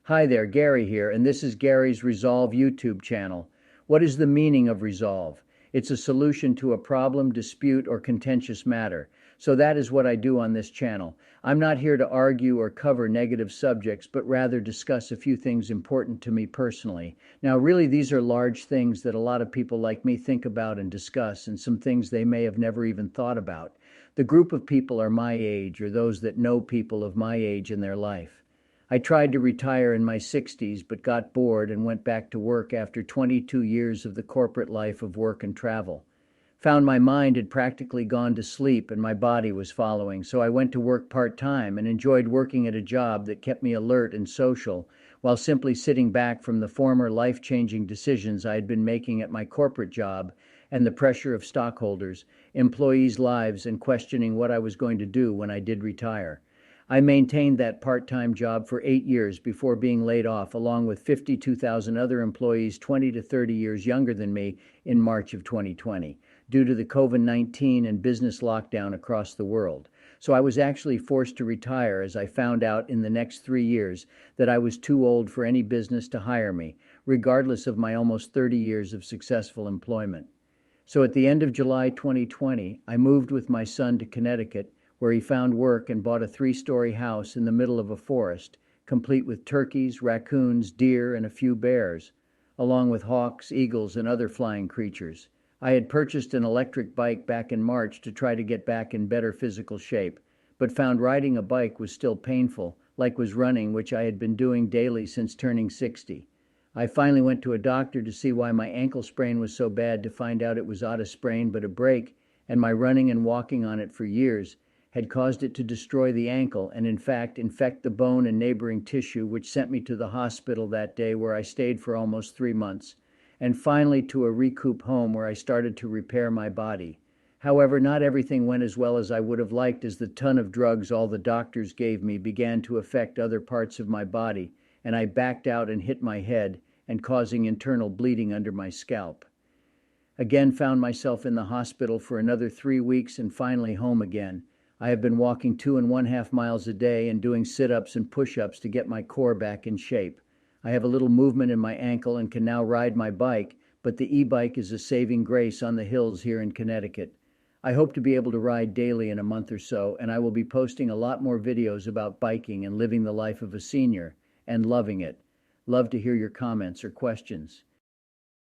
Hi there, Gary here, and this is Gary's Resolve YouTube channel. What is the meaning of resolve? It's a solution to a problem, dispute, or contentious matter. So that is what I do on this channel. I'm not here to argue or cover negative subjects, but rather discuss a few things important to me personally. Now, really, these are large things that a lot of people like me think about and discuss, and some things they may have never even thought about. The group of people are my age, or those that know people of my age in their life. I tried to retire in my 60s, but got bored and went back to work after 22 years of the corporate life of work and travel. Found my mind had practically gone to sleep and my body was following, so I went to work part-time and enjoyed working at a job that kept me alert and social, while simply sitting back from the former life-changing decisions I had been making at my corporate job and the pressure of stockholders, employees' lives, and questioning what I was going to do when I did retire. I maintained that part-time job for 8 years before being laid off, along with 52,000 other employees 20 to 30 years younger than me in March of 2020, due to the COVID-19 and business lockdown across the world. So I was actually forced to retire as I found out in the next 3 years that I was too old for any business to hire me, regardless of my almost 30 years of successful employment. So at the end of July 2020, I moved with my son to Connecticut, where he found work and bought a 3-story house in the middle of a forest, complete with turkeys, raccoons, deer, and a few bears, along with hawks, eagles, and other flying creatures. I had purchased an electric bike back in March to try to get back in better physical shape, but found riding a bike was still painful, like was running, which I had been doing daily since turning 60. I finally went to a doctor to see why my ankle sprain was so bad, to find out it was not a sprain but a break, and my running and walking on it for years had caused it to destroy the ankle and in fact infect the bone and neighboring tissue, which sent me to the hospital that day, where I stayed for almost 3 months, and finally to a recoup home where I started to repair my body. However, not everything went as well as I would have liked, as the ton of drugs all the doctors gave me began to affect other parts of my body, and I backed out and hit my head, and causing internal bleeding under my scalp. Again found myself in the hospital for another 3 weeks and finally home again. I have been walking 2.5 miles a day and doing sit-ups and push-ups to get my core back in shape. I have a little movement in my ankle and can now ride my bike, but the e-bike is a saving grace on the hills here in Connecticut. I hope to be able to ride daily in a month or so, and I will be posting a lot more videos about biking and living the life of a senior, and loving it. Love to hear your comments or questions.